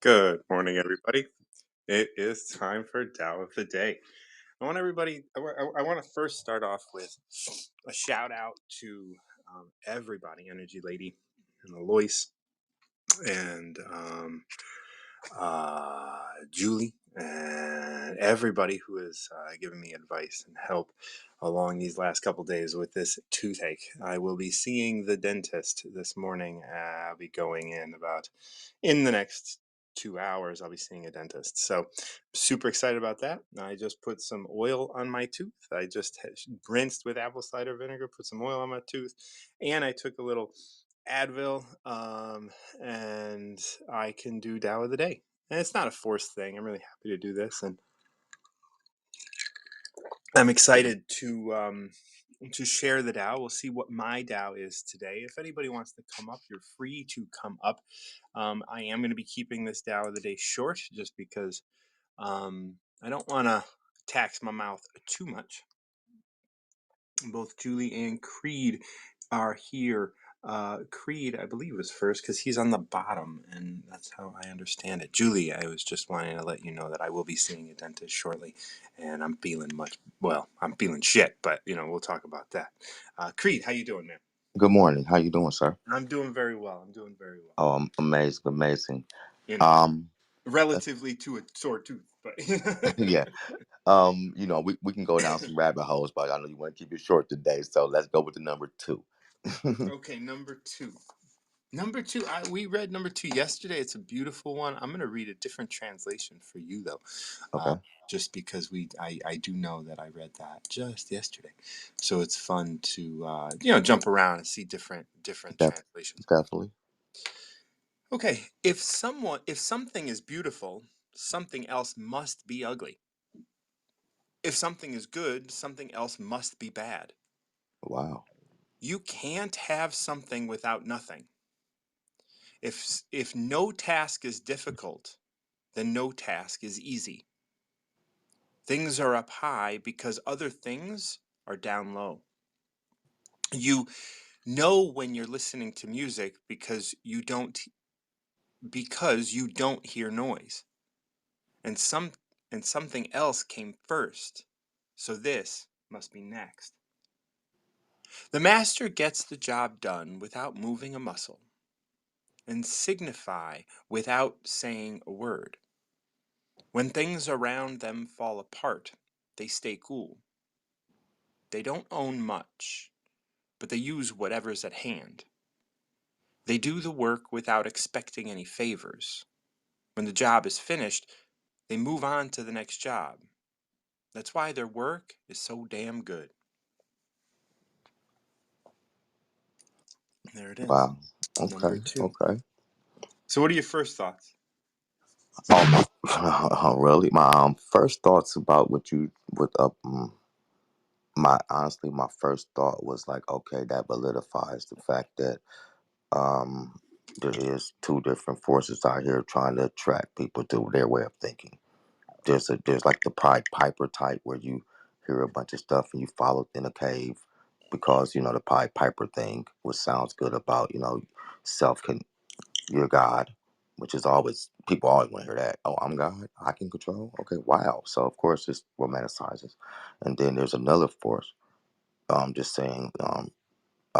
Good morning, everybody. It is time for Tao of the Day. I want to first start off with a shout out to everybody, Energy Lady and Alois and Julie and everybody who has given me advice and help along these last couple days with this toothache. I will be seeing the dentist this morning. I'll be going in the next 2 hours. I'll be seeing a dentist. So super excited about that. I just put some oil on my tooth. I just rinsed with apple cider vinegar, put some oil on my tooth, and I took a little Advil, and I can do Tao of the Day. And it's not a forced thing. I'm really happy to do this, and I'm excited to share the Tao. We'll see what my Tao is today. If anybody wants to come up, you're free to come up. I am going to be keeping this Tao of the Day short, just because I don't want to tax my mouth too much. Both Julie and Creed are here. Creed, I believe, was first because he's on the bottom, and that's how I understand it. Julie, I was just wanting to let you know that I will be seeing a dentist shortly, and I'm feeling I'm feeling shit, but we'll talk about that. Creed, how you doing, man? Good morning. How you doing, sir? I'm doing very well. I'm doing very well. Oh, amazing, amazing. You know, Um, uh, relatively to a sore tooth, but yeah. We can go down some rabbit holes, but I know you want to keep it short today, so let's go with the number two. okay, number two. Number two, we read number two yesterday. It's a beautiful one. I'm going to read a different translation for you, though, uh, Okay. just because I do know that I read that just yesterday, so it's fun to jump around and see different Def- translations. definitely. Okay, if something is beautiful, something else must be ugly. If something is good, something else must be bad. Wow. You can't have something without nothing. If no task is difficult, then no task is easy. Things are up high because other things are down low. You know when you're listening to music because you don't hear noise. And something else came first. So this must be next. The master gets the job done without moving a muscle and signify without saying a word. When things around them fall apart, they stay cool. They don't own much, but they use whatever's at hand. They do the work without expecting any favors. When the job is finished, they move on to the next job. That's why their work is so damn good. There it is. Wow. Okay. Number two. Okay. So what are your first thoughts? Oh my. Really? My first thoughts about what you with my honestly, my first thought was like, okay, that validifies the fact that um there is two different forces out here trying to attract people to their way of thinking. There's like the Pied Piper type where you hear a bunch of stuff and you follow it in a cave because the Pied Piper thing, which sounds good about self can you're God, which is always people always want to hear that. Oh, I'm God, I can control. Okay, wow. So of course this romanticizes, and then there's another force. Just saying,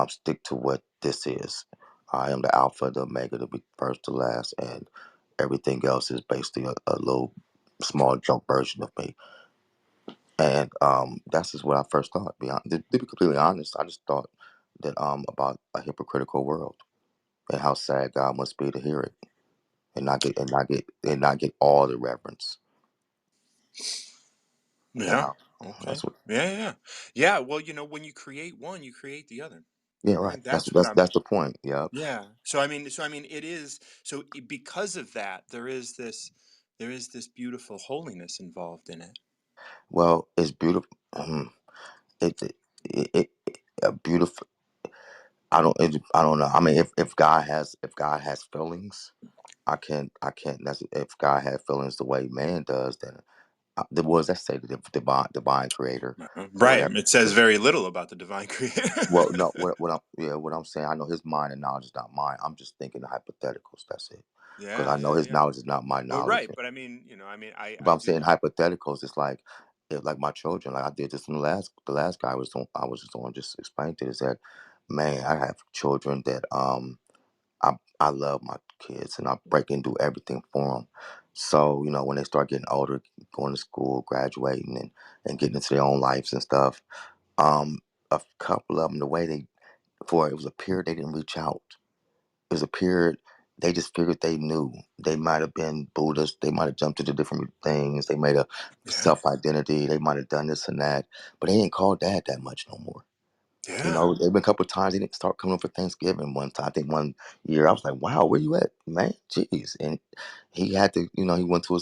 stick to what this is. I am the Alpha, the Omega, the first, the last, and everything else is basically a little small joke version of me. And that's just what I first thought. To be completely honest, I just thought that about a hypocritical world and how sad God must be to hear it and not get all the reverence. And Yeah. how Okay. that's what Yeah, yeah, yeah. Yeah, well, when you create one, you create the other. yeah, right. Right? That's That's what that's I'm that's the point. Yeah. Yeah. So I mean it is because of that there is this beautiful holiness involved in it. Well, it's beautiful. It, a beautiful. I don't know. I mean, if God has feelings, I can't. If God had feelings the way man does, then the words that say the divine creator or Right. whatever. It says very little about the divine creator. Well, no, what I'm saying, I know his mind and knowledge is not mine. I'm just thinking the hypotheticals. That's it, because Yeah, I know yeah, his yeah. knowledge is not my Well, knowledge. right, but I mean, I mean, But I I'm saying do. hypotheticals. It's like, like my children. Like I did this in the last guy I was just on just explaining to. Is that, man, I have children that I love my kids and I break and do everything for them. So when they start getting older, going to school, graduating, and getting into their own lives and stuff, um, a couple of them, the way they for it was a period they didn't reach out. It was a period they just figured they knew. They might have been Buddhists. They might have jumped into different things. They made a Yeah, self identity. They might have done this and that, but they ain't called dad that much no more. yeah. There been a couple of times he didn't start coming for Thanksgiving one time. I think one year I was like, wow, where you at, man? Jeez. And he had to, he went to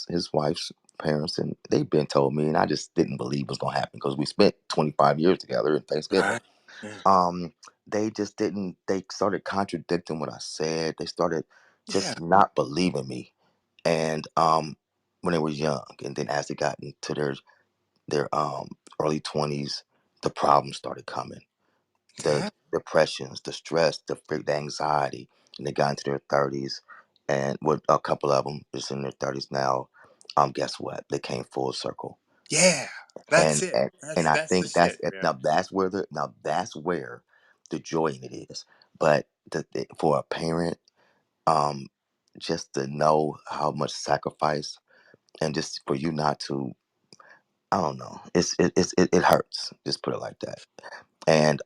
his wife's parents and they've been told me, and I just didn't believe it was gonna happen because we spent 25 years together in Thanksgiving. Right. Yeah, um they just didn't, they started contradicting what I said. They started yeah, just not believing me. And when they were young, and then as they got into their early 20s, the problems started coming, the yeah, depressions, the stress, the anxiety, and they got into their 30s, and with a couple of them is in their 30s now. Guess what? They came full circle, yeah. That's and it. and and I That's the think that's shit. it. Yeah. Now that's where the joy in it is. But for a parent, um, just to know how much sacrifice, and just for you not to, I don't know, it hurts. Just put it like that. And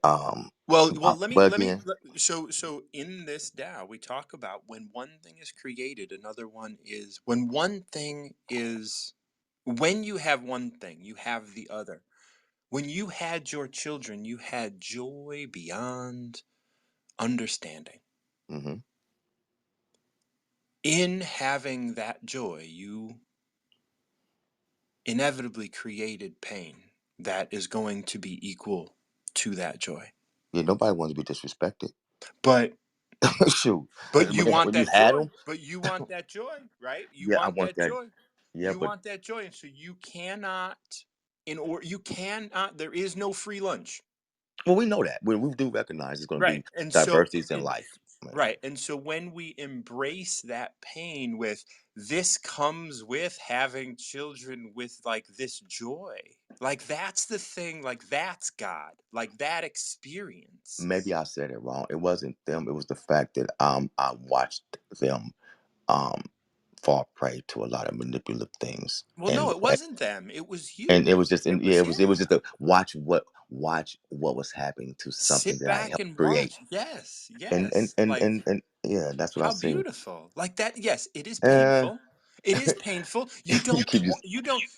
Well, let me. again. So in this Tao, we talk about when one thing is created, another one is when one thing is when you have one thing, you have the other. When you had your children, you had joy beyond understanding. Hmm. In having that joy, you inevitably created pain that is going to be equal to that joy. Yeah, nobody wants to be disrespected. But Shoot, but you want when you that had joy. them, But you want that joy, right? You yeah, I want want that that. joy. Yeah, You but want that joy, and so you cannot you cannot, there is no free lunch. well, we know that. We do recognize it's going to Right. be diversities in And life. Yeah. right. And so when we embrace that pain with this comes with having children with like this joy. Like that's the thing, like that's God. Like that experience. Maybe I said it wrong. It wasn't them. It was the fact that I watched them um fall prey to a lot of manipulative things, Well, no, it wasn't them. It was and it you. was just, It yeah, was it was him. just to watch what was happening to something Sit that I back helped and create. watch. Yes. And and Yes. and Like and, and yeah, that's what I how see. beautiful. Like that. Yes, it is Uh, painful. It is painful. you keep just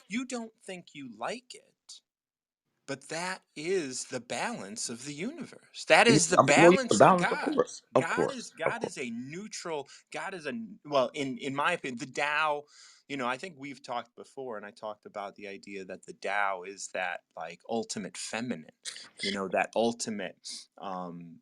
You don't think you like it. But that is the balance of the universe. That yeah, is the well, yeah, the balance of balance, of God. course, of course, of God course. is a neutral. God is a well, in my opinion, the Tao. I think we've talked before, and I talked about the idea that the Tao is that like ultimate feminine. That ultimate.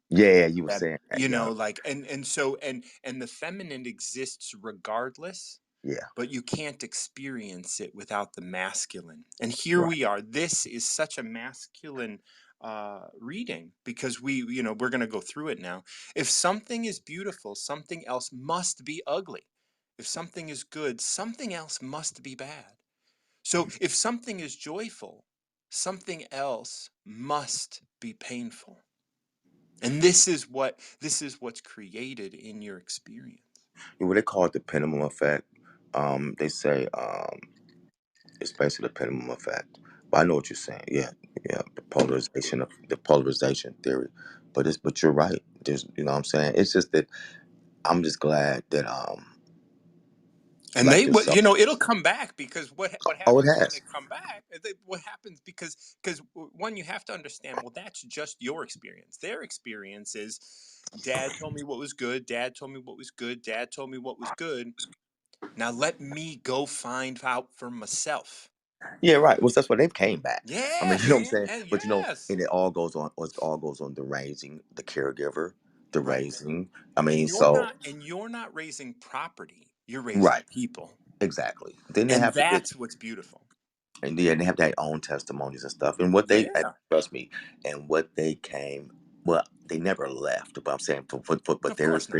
Yeah, you were That saying that. Yeah, like and the feminine exists regardless, yeah, but you can't experience it without the masculine. And here right. we are. This is such a masculine reading because we're going to go through it now. If something is beautiful, something else must be ugly. If something is good, something else must be bad. So if something is joyful, something else must be painful. And this is what's created in your experience. What they call it, the pendulum effect. They say it's basically the pendulum effect. But I know what you're saying. Yeah, yeah, the polarization theory. But you're right. There's, what I'm saying. It's just that I'm just glad that And like yourself. it'll come back because what Oh, it happens when has. it come back? What happens because one, you have to understand. Well, that's just your experience. Their experience is, Dad told me what was good. Dad told me what was good. Dad told me what was good. Now let me go find out for myself. Yeah, right. Well, that's why they've came back. I mean, Yeah, you know what I'm man. saying. And But yes, and it all goes on the raising, the caregiver, the right. raising. I mean, so And you're not raising property. You're raising right, people, exactly. Then they and have to get. that's what's beautiful. And yeah, they have their own testimonies and stuff. And what they Yeah, trust me, and what they came, well, they never left. But I'm saying but of course not.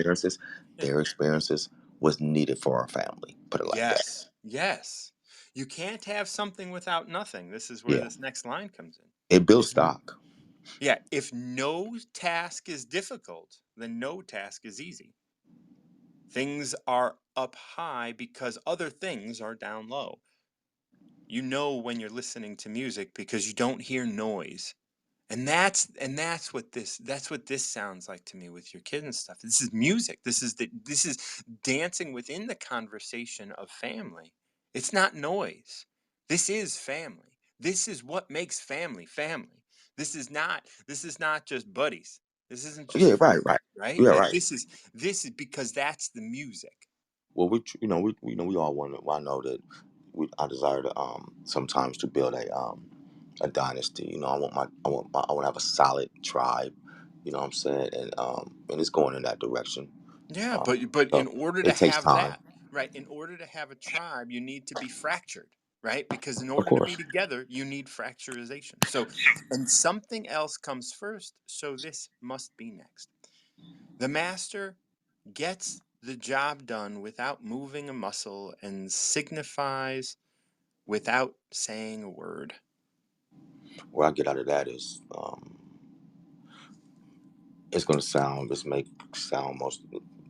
Yeah. their experiences was needed for our family. Put it like that. Yes, yes. You can't have something without nothing. This is where Yeah, this next line comes in. it builds If stock. yeah, if no task is difficult, then no task is easy. Things are up high because other things are down low. You know when you're listening to music because you don't hear noise. And that's what this sounds like to me with your kid and stuff. This is music. This is dancing within the conversation of family. It's not noise. This is family. This is what makes family family. This is not just buddies. This isn't just Yeah, right, right. friends, right? Yeah, Like right. this is because that's the music. Well, we all want to. I know that I desire to sometimes to build a dynasty. I want to have a solid tribe. You know what I'm saying? And it's going in that direction. Yeah, Um, but in so order to it takes have time, that, right? In order to have a tribe, you need to be fractured, right? Because in of order to be course. together, you need fracturization. So, and something else comes first, so this must be next. The master gets the job done without moving a muscle and signifies without saying a word. Where I get out of that is it's going to sound most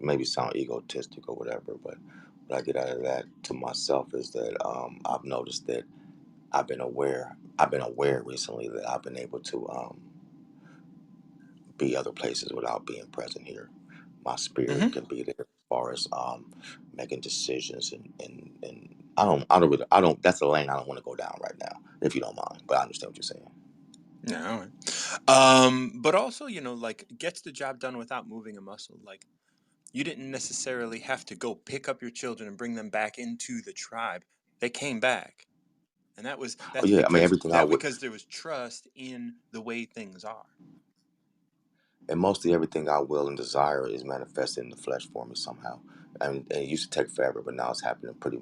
maybe sound egotistic or whatever, but what I get out of that to myself is that I've noticed that I've been aware recently that I've been able to be other places without being present here. My spirit Hmm. can be there as far as making decisions and I don't that's the lane I don't want to go down right now, if you don't mind. But I understand what you're saying. No. But also, like gets the job done without moving a muscle. Like you didn't necessarily have to go pick up your children and bring them back into the tribe. They came back. And that was Oh that's yeah, I mean because everything I that would because there was trust in the way things are. and mostly everything I will and desire is manifested in the flesh for me somehow. And it used to take forever, but now it's happening pretty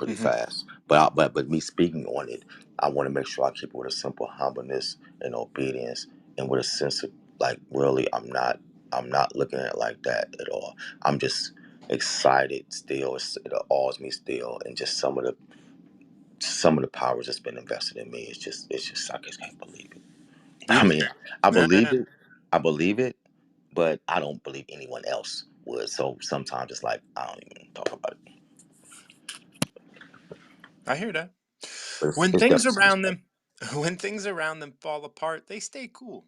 Hmm. fast. But me speaking on it, I want to make sure I keep it with a simple humbleness and obedience, and with a sense of like really, I'm not looking at it like that at all. I'm just excited still. It awes me still, and just some of the powers that's been invested in me. It's just I just can't believe it. I Yeah. mean, I No, no, believe no. it. I believe it, but I don't believe anyone else would. So sometimes it's like I don't even talk about it. I hear that. But When it's things definitely something around special. them when things around them fall apart, they stay cool.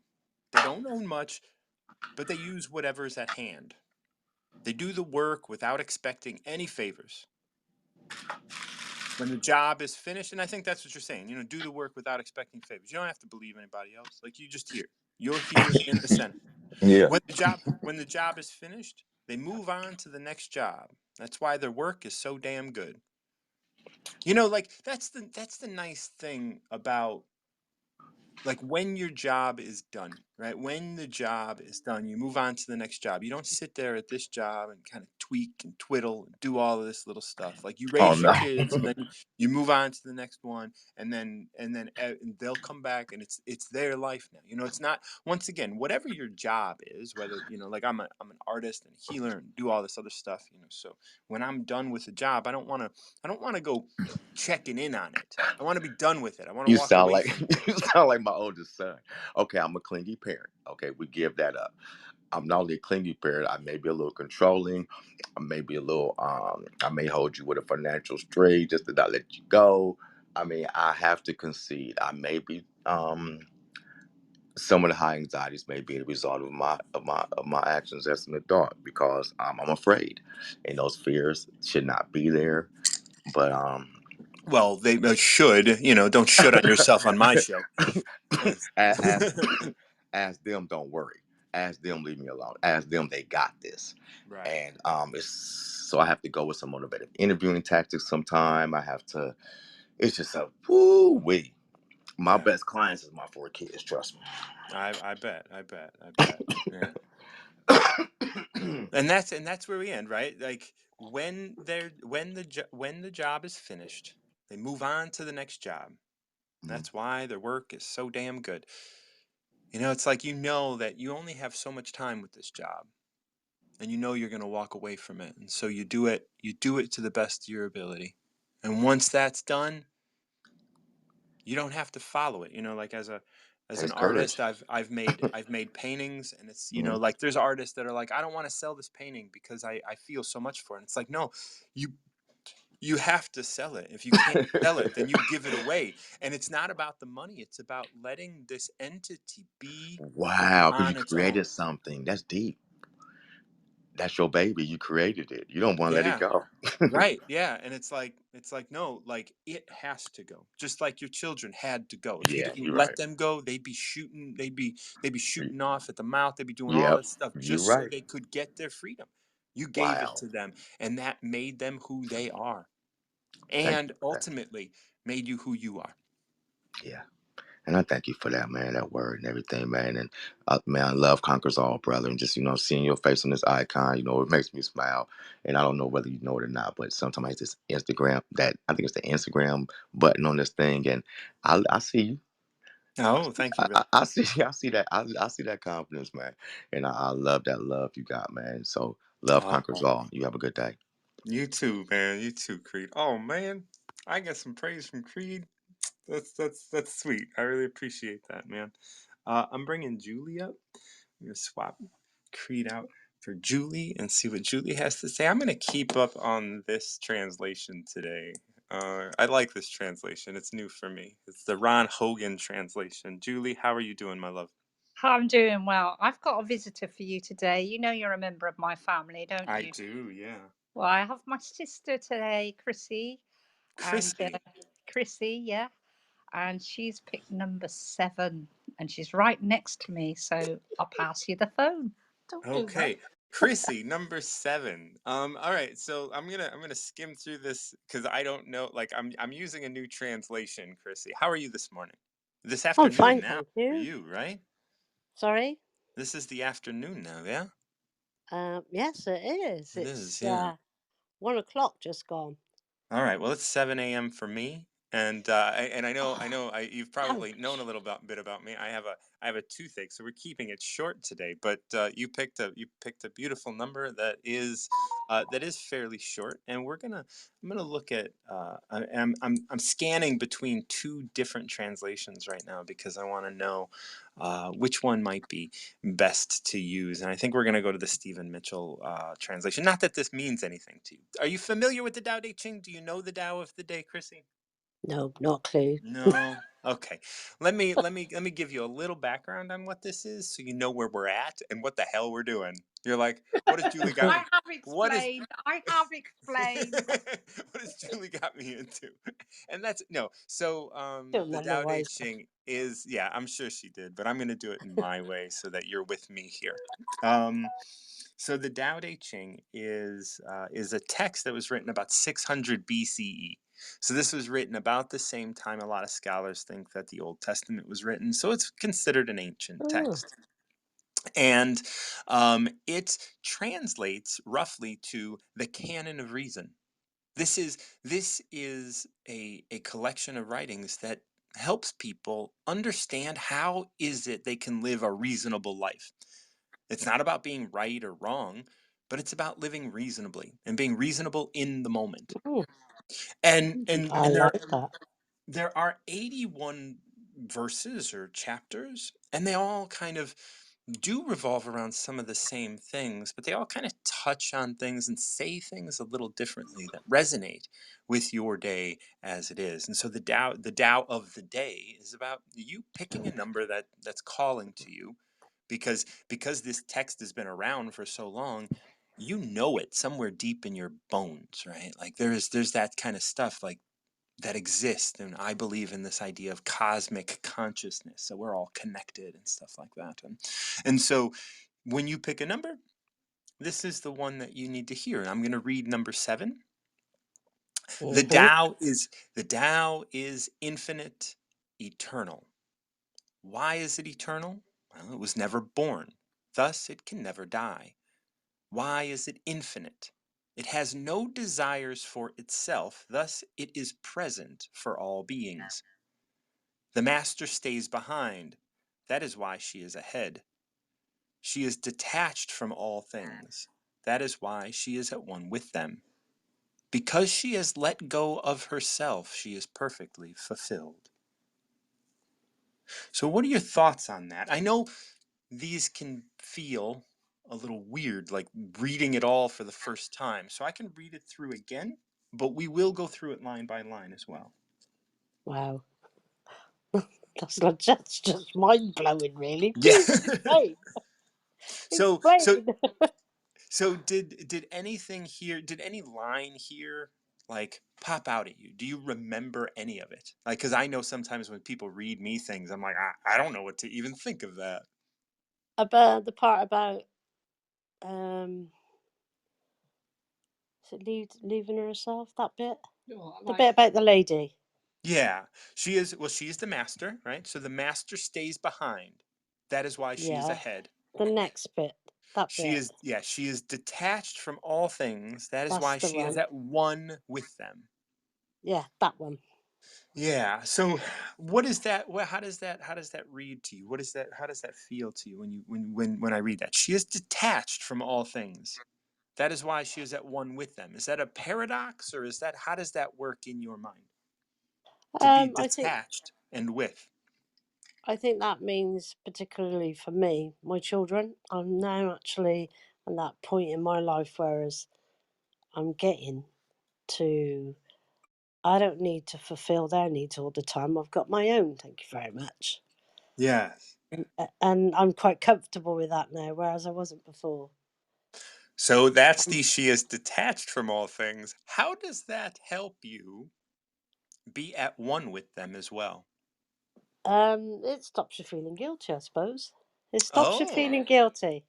They don't own much, but they use whatever's at hand. They do the work without expecting any favors. When the job is finished, and I think that's what you're saying, do the work without expecting favors. You don't have to believe anybody else. Like you just here. You're here in the center. Yeah. When the job is finished, they move on to the next job. That's why their work is so damn good. Like that's the nice thing about like when your job is done, right? When the job is done, you move on to the next job. You don't sit there at this job and kind of tweak and twiddle and do all of this little stuff. Like you Oh raise your no. kids and then you move on to the next one, and they'll come back and it's their life now. It's not once again whatever your job is, whether like I'm an artist and a healer and do all this other stuff. So when I'm done with the job, I don't want to go checking in on it. I want to be done with it. I want to You walk sound away like from it. you sound like my oldest son. Okay, I'm a clingy parent. Okay, we give that up. I'm not only a clingy parent, I may be a little controlling. I may be a little I may hold you with a financial string just to not let you go. I mean, I have to concede. I may be some of the high anxieties may be the result of my actions as an adult because I'm afraid. And those fears should not be there. But Well, they should, don't should on yourself on my show. ask ask them, don't worry. Ask them, leave me alone. Ask them, they got this. Right. And it's so I have to go with some motivated interviewing tactics sometime. I have to it's just a woo wee. My Yeah. best clients is my four kids, trust I bet. I bet. I bet. Yeah. me. And that's where we end, right? Like when the job is finished, They move on to the next job. Mm. That's why their work is so damn good. It's like you know that you only have so much time with this job and you know you're going to walk away from it. And so you do it to the best of your ability. And once that's done, you don't have to follow it. Like as an Takes artist, courage. I've made paintings, and it's Mhm. like there's artists that are like, I don't want to sell this painting because I feel so much for it. And it's like, no, you you have to sell it. If you can't sell it, then you give it away. And it's not about the money, it's about letting this entity be Wow, because you on its own. created something. That's deep. That's your baby. You created it. You don't want to let it Yeah. go. Right. Yeah. And it's like no, like it has to go. Just like your children had to go. If you Yeah, didn't you're let right. them go, they'd be shooting off at the mouth, they'd be doing all Yep, this stuff you're just so right. they could get their freedom. You gave it Wow. to them, and that made them who they are, Thank and you for that. ultimately made you who you are. Yeah. And I thank you for that, man, that word and everything, man. And man, love conquers all, brother. And just, seeing your face on this icon, it makes me smile. And I don't know whether you know it or not, but sometimes I hit this Instagram, I think it's the Instagram button on this thing. And I see you. Oh, thank you, brother. I see, I see that. I see that confidence, man. And I love that love you got, man. So love conquers Oh, all. You have a good day. you too, man. You too, Creed. Oh man, I got some praise from Creed. That's sweet. I really appreciate that, man. I'm bringing Julie up. I'm gonna swap Creed out for Julie and see what Julie has to say. I'm gonna keep up on this translation today. I like this translation. It's new for me. It's the Ron Hogan translation. Julie, how are you doing, my love? I'm doing well. I've got a visitor for you today. You know you're a member of my family, don't I you? do, yeah. Well, I have my sister today, Chrissy, and Chrissy. Chrissy, yeah, and she's picked number 7, and she's right next to me. So I'll pass you the phone. Don't do that. Okay. Chrissy, number 7. All right, so I'm gonna skim through this because I don't know. Like I'm using a new translation, Chrissy. How are you this morning? This I'm afternoon fine, now thank for you. you, right? Sorry. This is the afternoon now, yeah? Yes, it is. It is, It's yeah. 1 o'clock just gone. All right. Well, it's 7 a.m. for me, and I know you've probably known a Ouch. little bit about me. I have a toothache, so we're keeping it short today. But you picked a beautiful number that is fairly short, and I'm gonna look at I'm scanning between two different translations right now because I want to know which one might be best to use. And I think we're going to go to the Stephen Mitchell translation. Not that this means anything to you. Are you familiar with the Tao Te Ching? Do you know the Tao of the Day, Chrissy? No, not a clue. No. Okay. Let me give you a little background on what this is so you know where we're at and what the hell we're doing. You're like, what has Julie got I me? have What is explained. I have explained. what has Julie got me into? And that's no. So Still the none the Tao Te wiser. Ching is, yeah, I'm sure she did, but I'm gonna do it in my way so that you're with me here. Um so the Tao Te Ching is a text that was written about 600 BCE. So this was written about the same time a lot of scholars think that the Old Testament was written. So it's considered an ancient Oh, text, and it translates roughly to the canon of reason. This is a collection of writings that helps people understand how is it they can live a reasonable life. It's not about being right or wrong, but it's about living reasonably and being reasonable in the moment. mm, And and I and there like that. there are 81 verses or chapters, and they all kind of do revolve around some of the same things, but they all kind of touch on things and say things a little differently that resonate with your day as it is. And so the Tao of the day is about you picking a number that's calling to you, because this text has been around for so long. You know it somewhere deep in your bones, right? Like there's that kind of stuff like that exist, and I believe in this idea of cosmic consciousness, so we're all connected and stuff like that. And so when you pick a number, this is the one that you need to hear, and I'm going to read number 7. the Hmm. Tao is the Tao is infinite, eternal. Why is it eternal? Well, it was never born, thus it can never die. Why is it infinite? It has no desires for itself, thus it is present for all beings. The master stays behind. That is why she is ahead. She is detached from all things. That is why she is at one with them. Because she has let go of herself, she is perfectly fulfilled. So, what are your thoughts on that? I know these can feel a little weird, like reading it all for the first time. So, I can read it through again, but we will go through it line by line as well. Wow. That's just mind blowing, really. Yeah. Please explain. so, so, Explain. so did anything here? Did any line here like pop out at you? Do you remember any of it? Like, because I know sometimes when people read me things, I'm like, I don't know what to even think of that. About the part about is it leaving herself? That bit. The bit about the lady. Yeah, she is. Well, she is the master, right? So the master stays behind. That is why she is Yeah. ahead. The next bit. That She bit. is, yeah, she is detached from all things. That is That's why the she is one. at one with them. Yeah, that one. Yeah. So, what is that? How does that? How does that read to you? What is that? How does that feel to you when I read that? She is detached from all things. That is why she is at one with them. Is that a paradox, or is that how does that work in your mind? To be I think detached and with. that means, particularly for me, my children. I'm now actually at that point in my life, whereas I'm getting to. I don't need to fulfill their needs all the time. I've got my own. Thank you very much. Yes. And I'm quite comfortable with that now, whereas I wasn't before. So that's the she is detached from all things. How does that help you be at one with them as well? It stops you feeling guilty, I suppose. It stops you Oh, feeling guilty.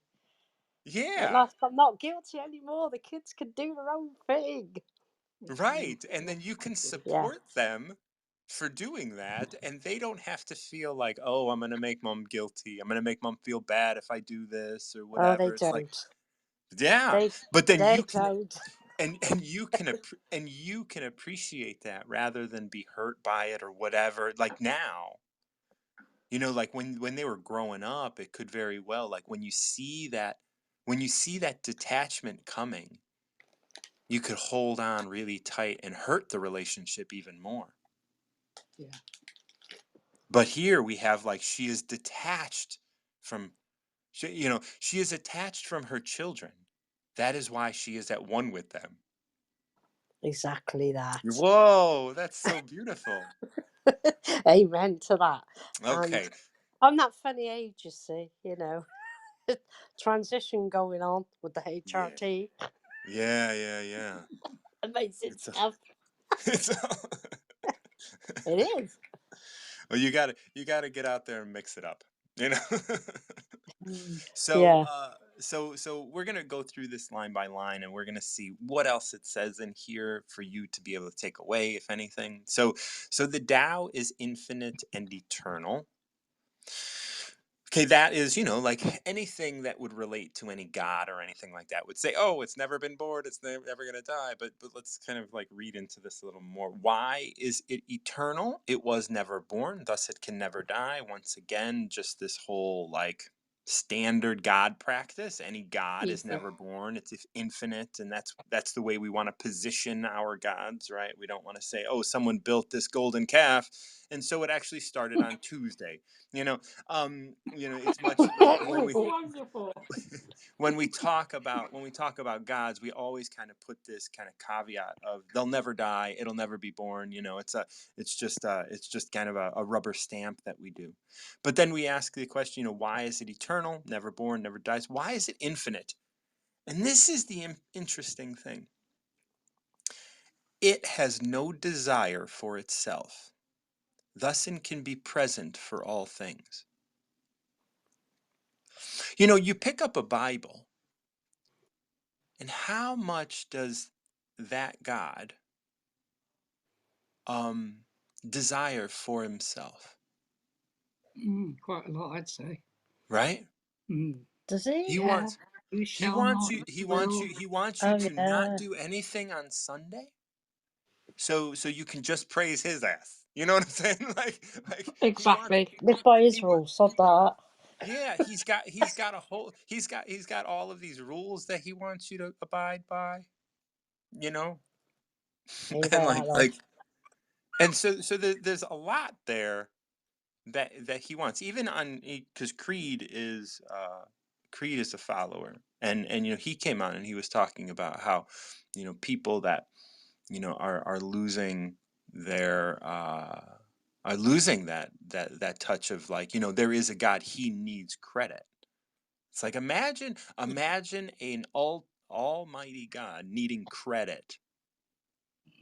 At yeah, last, I'm not guilty anymore. The kids can do their own thing. right. And then you can Yeah. support them for doing that, and they don't have to feel like, oh, I'm going to make mom guilty. I'm going to make mom feel bad if I do this or Oh, they whatever. It's like, don't. yeah, They but then they you can don't. and you can appreciate that rather than be hurt by it or whatever. Like now, like when they were growing up, it could very well, like when you see that detachment coming, you could hold on really tight and hurt the relationship even more. Yeah. But here we have, like, she is detached from she is attached from her children. That is why she is at one with them. Exactly that. Whoa, that's so beautiful. Amen to that. And Okay. I'm that funny age, you see, transition going on with the Yeah. HRT, Yeah. amazing It's a, stuff. it's It is. well, you gotta get out there and mix it up, you know. so Yeah. uh so we're gonna go through this line by line, and we're gonna see what else it says in here for you to be able to take away, if anything. So the Tao is infinite and eternal. Okay, that is, like anything that would relate to any god or anything like that would say, oh, it's never been born, it's never going to die. But let's kind of like read into this a little more. Why is it eternal? It was never born, thus it can never die. Once again, just this whole like standard god practice. Any god is never born, it's infinite, and that's the way we want to position our gods, right? We don't want to say, oh, someone built this golden calf, and so it actually started on Tuesday. You know, it's much like when we Wonderful. when we talk about gods, we always kind of put this kind of caveat of they'll never die, it'll never be born. It's just kind of a rubber stamp that we do. But then we ask the question, why is it eternal, never born, never dies? Why is it infinite? And this is the interesting thing. It has no desire for itself, thus it can be present for all things. You pick up a Bible, and how much does that God um desire for himself, Quite a lot, I'd say. right? Mm. Does he? He Yeah. wants You He shall wants not you. He wants will. you. He wants you Oh to not yeah, do anything on Sunday, so you can just praise his ass. You know what I'm saying? Like he wants. Exactly. live by his He wants. rules. Sod that. Yeah, he's got a whole. He's got all of these rules that he wants you to abide by. You know, Ain't and about that like life. and so there's a lot there that he wants, even on, because Creed is a follower, and he came on and he was talking about how people that are losing their are losing that touch of, like, there is a God, he needs credit. It's like, imagine an almighty God needing credit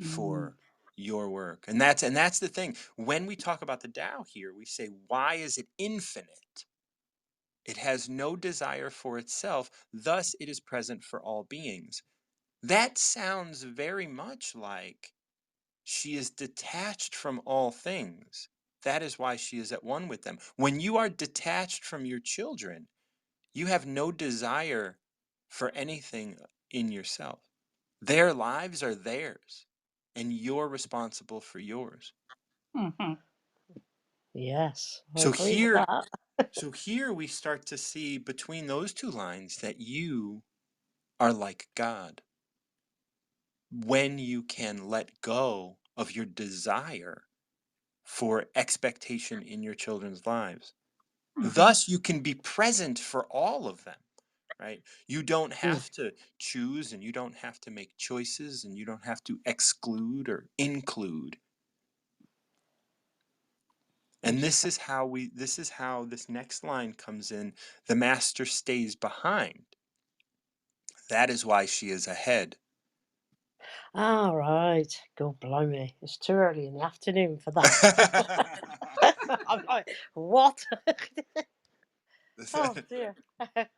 Mm. for your work. And that's the thing. When we talk about the Tao here, we say, why is it infinite? It has no desire for itself, thus it is present for all beings. That sounds very much like she is detached from all things. That is why she is at one with them. When you are detached from your children, you have no desire for anything in yourself. Their lives are theirs, and you're responsible for yours. Mm-hmm. Yes, I So agree with here, that. so here we start to see between those two lines that you are like God. When you can let go of your desire for expectation in your children's lives, Mm-hmm. thus you can be present for all of them. Right? You don't Mm, have to choose, and you don't have to make choices, and you don't have to exclude or include. And this is how this next line comes in. The master stays behind. That is why she is ahead. all right. God blimey. It's too early in the afternoon for that. I'm like, what? Oh dear.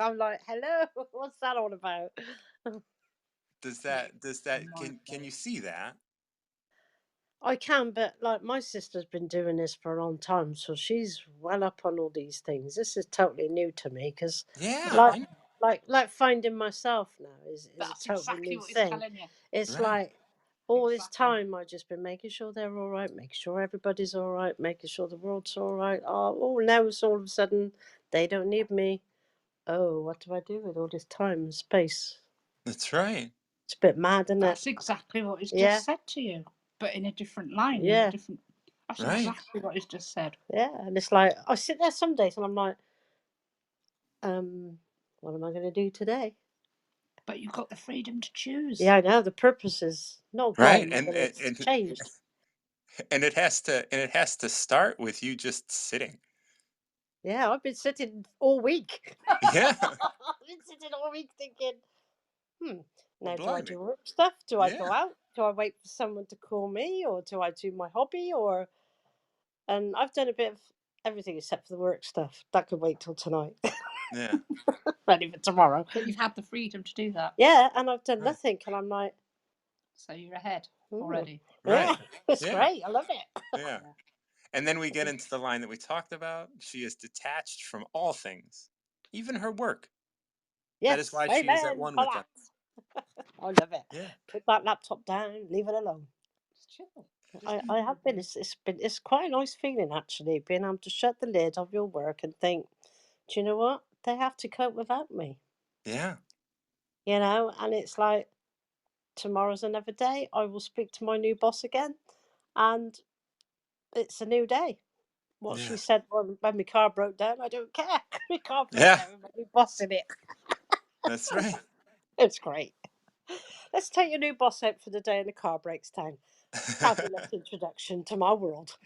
I'm like, hello. What's that all about? does that can Mindful. you see that? I can, but like my sister's been doing this for a long time, so she's well up on all these things. This is totally new to me because, Yeah, like, I like finding myself now is a That's totally exactly new what he's thing. telling you. It's right. like all this Exactly. time I've just been making sure they're all right, making sure everybody's all right, making sure the world's all right. Oh, now it's all of a sudden they don't need me. Oh, what do I do with all this time and space? That's right. It's a bit mad, isn't it? That's exactly what he's Yeah, just said to you, but in a different line, in a yeah, different. That's Right. exactly what he's just said. yeah. And it's like I sit there some days and I'm like, what am I going to do today? But you've got the freedom to choose. Yeah, I know the purpose is not Right. gone, And but it's and changed. and it has to start with you just sitting. Yeah, I've been sitting all week. Yeah. I've been sitting all week thinking, hmm, Well, now do I blimey. do work stuff? Do I go Yeah. out? Do I wait for someone to call me, or do I do my hobby? Or and I've done a bit of everything except for the work stuff. That could wait till tonight, Yeah. ready for tomorrow. But you've had the freedom to do that. Yeah, and I've done Right. nothing, and I'm like, So you're ahead hmm, already. yeah, Right. it's Yeah. great. I love it. Yeah. Yeah. And then we get into the line that we talked about. She is detached from all things, even her work. That is Yes, why she is at amen one for with them. that. I love it. Yeah. Put that laptop down, leave it alone. Just chill. Just I have been. It's quite a nice feeling actually, being able to shut the lid of your work and think, do you know what? They have to cope without me. Yeah. And it's like tomorrow's another day. I will speak to my new boss again, and it's a new day. What she Yeah. said when my car broke down, I don't care. My car broke Yeah. down with my new boss in it. That's right. It's great. Let's take your new boss out for the day and the car breaks down. Fabulous introduction to my world.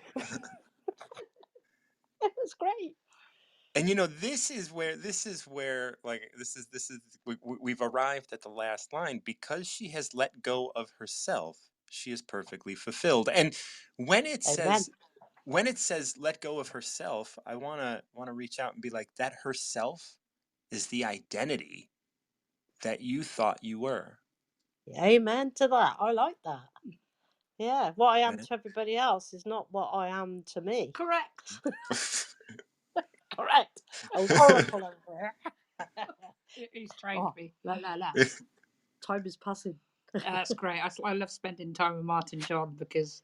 It was great. And this is where, like, this is we've arrived at the last line. Because she has let go of herself, she is perfectly fulfilled. And when it Amen. says when it says let go of herself, I want to reach out and be like, that herself is the identity that you thought you were. Amen to that. I like that. Yeah, what I am Right? to everybody else is not what I am to me. correct. Correct. Old Oracle over there. He's trained Oh, me. la la la. Time is passing. That's great. I love spending time with Martin John because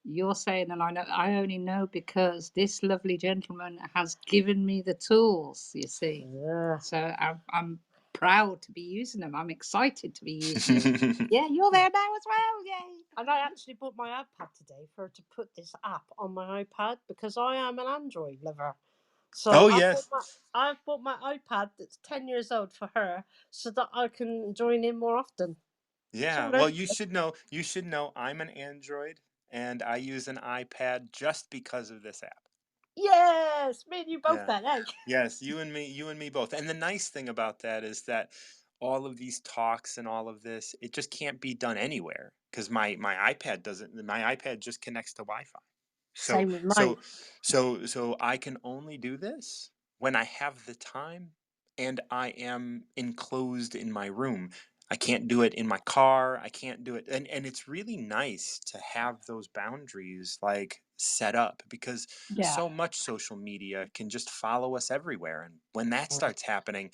you're saying, and I only know because this lovely gentleman has given me the tools. You see, Yeah. so I'm proud to be using them. I'm excited to be using them. Yeah, you're there now as well. Yay! And I actually bought my iPad today for her to put this app on my iPad because I am an Android lover. So Oh, yes. I've bought my iPad that's 10 years old for her so that I can join in more often. Yeah. So Well, you should know I'm an Android and I use an iPad just because of this app. yes, me and you both Yeah. then, eh? Yes, you and me both. And the nice thing about that is that all of these talks and all of this, it just can't be done anywhere because my iPad doesn't. My iPad just connects to Wi-Fi. So Same with mine. so so I can only do this when I have the time and I am enclosed in my room. I can't do it in my car. I can't do it. And it's really nice to have those boundaries like set up because Yeah, so much social media can just follow us everywhere. And when that starts happening,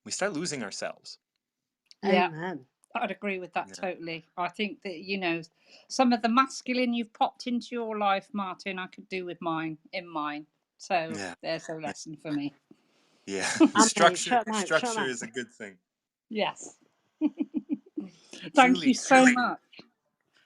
we start losing ourselves. yeah. Amen. I'd agree with that Yeah. totally. I think that, some of the masculine you've popped into your life, Martin, I could do with mine. So Yeah. there's a Yeah. lesson for me. Yeah. Anne-Marie, Structure shut 'em out, shut 'em structure out. is a good thing. Yes. Thank you Julie, so much.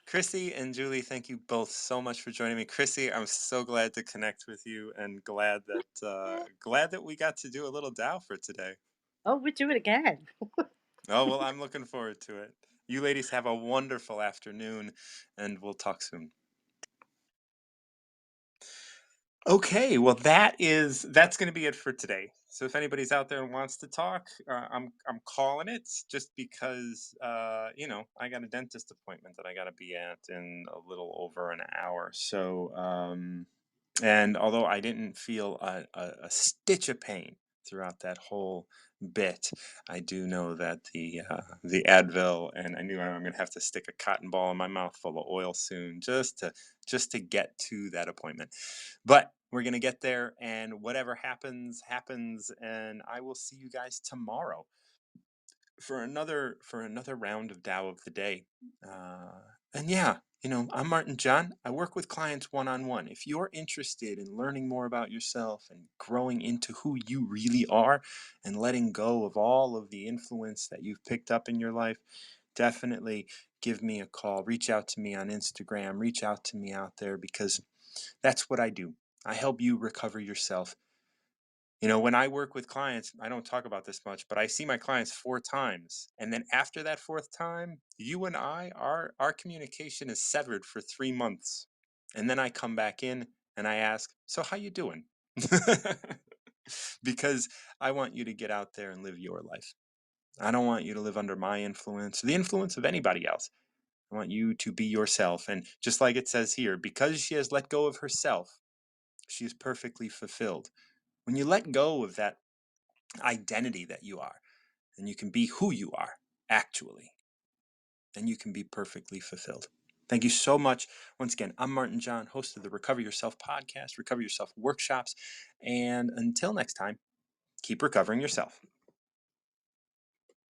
Chrissy and Julie, thank you both so much for joining me. Chrissy, I'm so glad to connect with you and glad that we got to do a little Dow for today. Oh, we do it again. Oh, well, I'm looking forward to it. You ladies have a wonderful afternoon and we'll talk soon. Okay, well that's going to be it for today. So if anybody's out there and wants to talk, I'm calling it just because I got a dentist appointment that I got to be at in a little over an hour. So and although I didn't feel a stitch of pain throughout that whole bit, I do know that the Advil, and I knew I'm going to have to stick a cotton ball in my mouth full of oil soon just to get to that appointment. But we're going to get there, and whatever happens, happens, and I will see you guys tomorrow for another round of Tao of the Day. And yeah, I'm Martin John. I work with clients one-on-one. If you're interested in learning more about yourself and growing into who you really are and letting go of all of the influence that you've picked up in your life, definitely give me a call. Reach out to me on Instagram. Reach out to me out there because that's what I do. I help you recover yourself. When I work with clients, I don't talk about this much, but I see my clients 4 times. And then after that fourth time, you and our communication is severed for 3 months. And then I come back in and I ask, so how you doing? Because I want you to get out there and live your life. I don't want you to live under my influence or the influence of anybody else. I want you to be yourself. And just like it says here, because she has let go of herself, she is perfectly fulfilled. When you let go of that identity that you are, and you can be who you are, actually, then you can be perfectly fulfilled. Thank you so much. Once again, I'm Martin John, host of the Recover Yourself podcast, Recover Yourself workshops. And until next time, keep recovering yourself.